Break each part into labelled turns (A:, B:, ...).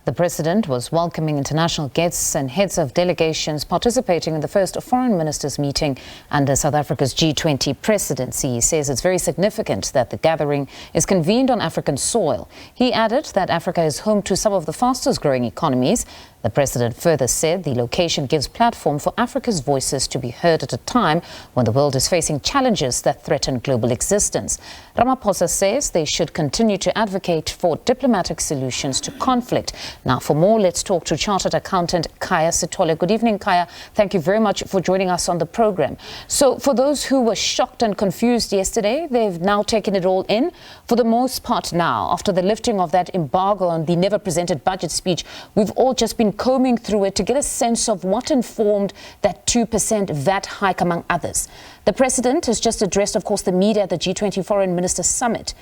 A: The president was welcoming international guests and heads of delegations participating in the first foreign ministers meeting under South Africa's G20 presidency. He says it's very significant that the gathering is convened on African soil. He added that Africa is home to some of the fastest growing economies. The president further said the location gives platform for Africa's voices to be heard at a time when the world is facing challenges that threaten global existence. Ramaphosa says they should continue to advocate for diplomatic solutions to conflict. Now, for more, let's talk to Chartered Accountant Khaya Sithole. Good evening, Khaya. Thank you very much for joining us on the program. So, for those who were shocked and confused yesterday, they've now taken it all in. For the most part now, after the lifting of that embargo on the never-presented budget speech, we've all just been combing through it to get a sense of what informed that 2% VAT hike, among others. The president has just addressed, of course, the media at the G20 Foreign Minister Summit.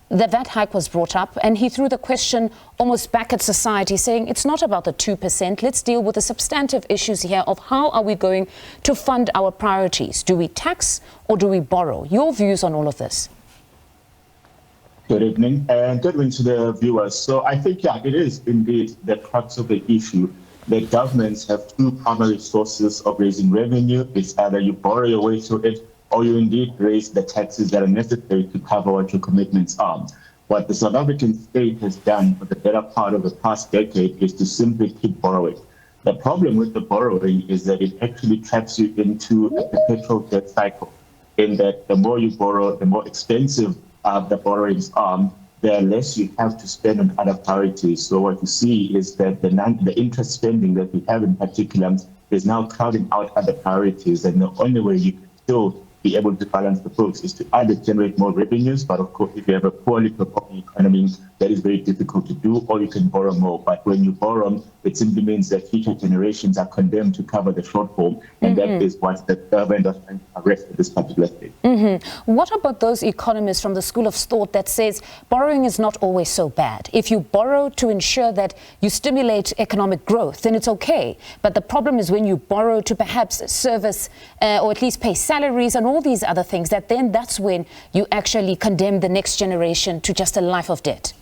A: The VAT hike was brought up and he threw the question almost back at society, saying it's not about the 2%. Let's deal with the substantive issues here of how are we going to fund our priorities? Do we tax or do we borrow? Your views on all of this?
B: Good evening and good evening to the viewers. So I think, yeah, it is indeed the crux of the issue that governments have two primary sources of raising revenue. It's either you borrow your way through it or you indeed raise the taxes that are necessary to cover what your commitments are. What the South African state has done for the better part of the past decade is to simply keep borrowing. The problem with the borrowing is that it actually traps you into a perpetual debt cycle, in that the more you borrow, the more expensive the borrowings are, the less you have to spend on other priorities. So what you see is that the interest spending that we have in particular is now crowding out other priorities, and the only way you can still be able to balance the books is to either generate more revenues, but of course, if you have a poorly performing economy, that is very difficult to do, or you can borrow more. But when you borrow, it simply means that future generations are condemned to cover the shortfall, and that is what the government is trying to arrest at this particular stage.
A: What about those economists from the school of thought that says borrowing is not always so bad? If you borrow to ensure that you stimulate economic growth, then it's okay. But the problem is when you borrow to perhaps service or at least pay salaries and all these other things, that's when you actually condemn the next generation to just a life of debt.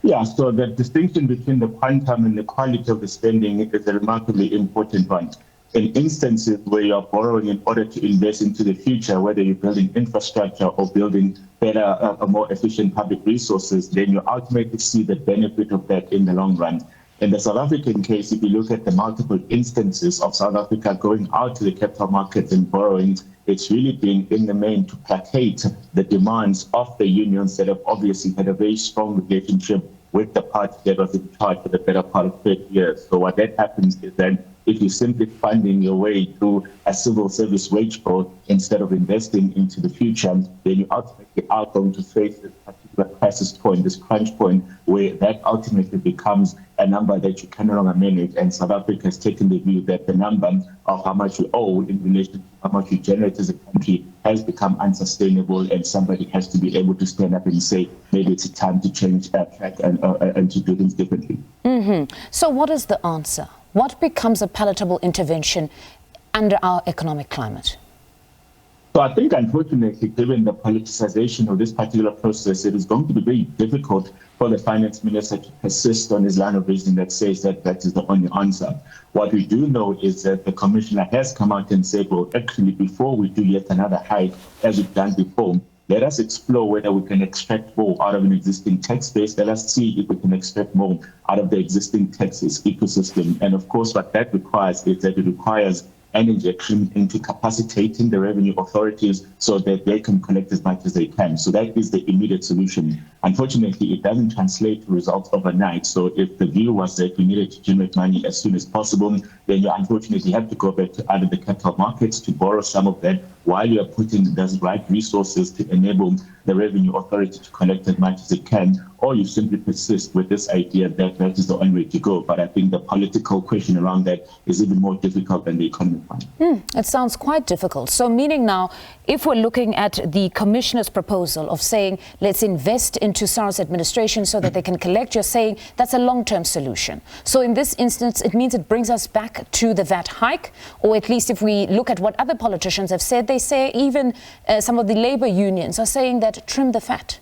B: Yeah, so the distinction between the quantum and the quality of the spending is a remarkably important one. In instances where you are borrowing in order to invest into the future, whether you're building infrastructure or building better, more efficient public resources, then you ultimately see the benefit of that in the long run. In the South African case, if you look at the multiple instances of South Africa going out to the capital markets and borrowing, it's really been in the main to placate the demands of the unions that have obviously had a very strong relationship with the party that was in charge for the better part of 30 years. So what that happens is that if you're simply funding your way through a civil service wage bill instead of investing into the future, then you ultimately are going to face this particular crisis point, this crunch point, where that ultimately becomes a number that you can no longer manage. And South Africa has taken the view that the number of how much you owe in relation to how much you generate as a country has become unsustainable, and somebody has to be able to stand up and say, maybe it's a time to change track and to do things differently.
A: So what is the answer? What becomes a palatable intervention under our economic climate?
B: So I think, unfortunately, given the politicization of this particular process, it is going to be very difficult for the finance minister to persist on his line of reasoning that says that that is the only answer. What we do know is that the commissioner has come out and said, well, actually, before we do yet another hike, as we've done before, let us explore whether we can extract more out of an existing tax base. Let us see if we can extract more out of the existing taxes ecosystem. And of course, what that requires is that it requires an injection into capacitating the revenue authorities so that they can collect as much as they can. So that is the immediate solution. Unfortunately, it doesn't translate to results overnight. So if the view was that we needed to generate money as soon as possible, then you unfortunately have to go back to either the capital markets to borrow some of that while you are putting those right resources to enable the revenue authority to collect as much as it can, or you simply persist with this idea that that is the only way to go. But I think the political question around that is even more difficult than the economic one.
A: It sounds quite difficult. So meaning now, if we're looking at the commissioner's proposal of saying, let's invest into SARS administration so that they can collect, you're saying that's a long-term solution. So in this instance, it means it brings us back to the VAT hike, or at least if we look at what other politicians have said, they say even some of the labor unions are saying that trim the fat.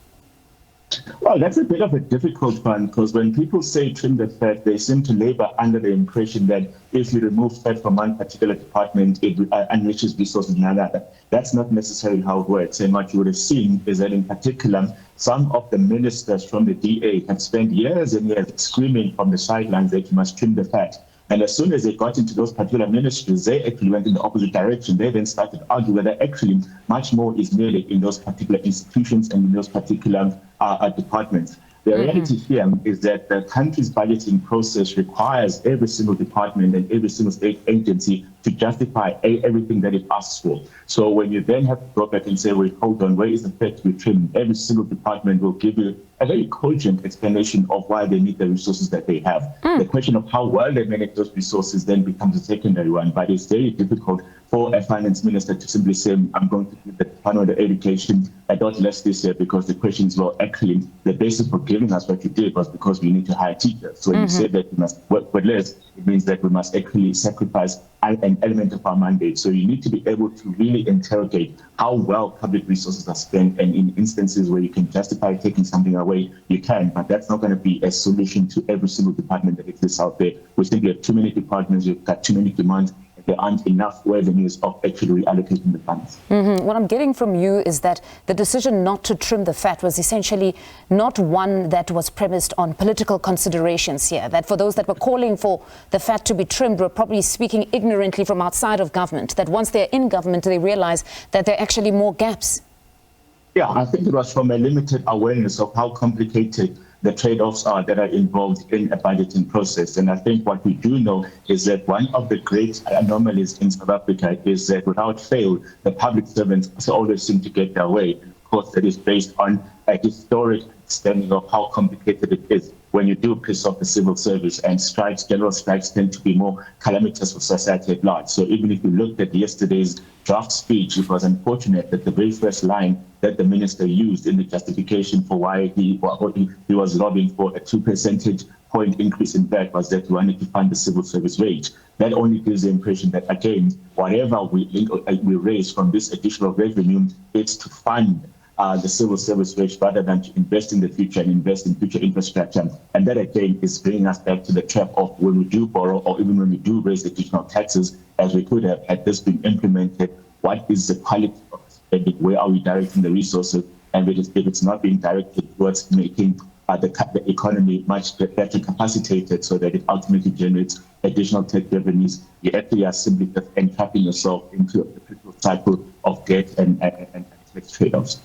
B: Well, that's a bit of a difficult one because when people say trim the fat, they seem to labor under the impression that if you remove fat from one particular department, it enriches resources in another. That's not necessarily how it works. And what you would have seen is that in particular, some of the ministers from the DA have spent years and years screaming from the sidelines that you must trim the fat. And as soon as they got into those particular ministries, they actually went in the opposite direction. They then started to argue whether actually much more is needed in those particular institutions and in those particular departments. The reality here is that the country's budgeting process requires every single department and every single state agency to justify everything that it asks for. So when you then have to go back and say, wait, hold on, where is the fat to be trimmed? Every single department will give you a very cogent explanation of why they need the resources that they have. The question of how well they manage those resources then becomes a secondary one, but it's very difficult for a finance minister to simply say, I'm going to give the Department of Education a dot less this year because the question is, well, actually, the basis for giving us what you did was because we need to hire teachers. So when you say that we must work with less, it means that we must actually sacrifice an element of our mandate. So you need to be able to really interrogate how well public resources are spent, and in instances where you can justify taking something away, you can, but that's not going to be a solution to every single department that exists out there. We simply have too many departments, we've got too many demands, there aren't enough revenues of actually reallocating the funds.
A: What I'm getting from you is that the decision not to trim the fat was essentially not one that was premised on political considerations here, that for those that were calling for the fat to be trimmed were probably speaking ignorantly from outside of government, that once they're in government, they realize that there are actually more gaps.
B: Yeah, I think it was from a limited awareness of how complicated the trade-offs are that are involved in a budgeting process. And I think what we do know is that one of the great anomalies in South Africa is that without fail, the public servants always seem to get their way. And of course, that is based on a historic understanding of how complicated it is when you do piss off the civil service, and strikes, general strikes tend to be more calamitous for society at large. So even if you looked at yesterday's draft speech, it was unfortunate that the very first line that the minister used in the justification for why he was lobbying for a 2 percentage point increase in VAT was that he wanted to fund the civil service wage. That only gives the impression that, again, whatever we raise from this additional revenue, it's to fund the civil service wage rather than to invest in the future and invest in future infrastructure. And that, again, is bringing us back to the trap of when we do borrow, or even when we do raise additional taxes, as we could have had this been implemented, what is the quality of spending? Where are we directing the resources? And if it's not being directed towards making the economy much better capacitated so that it ultimately generates additional tax revenues, you actually are simply just entrapping yourself into a cycle of debt and tax trade-offs.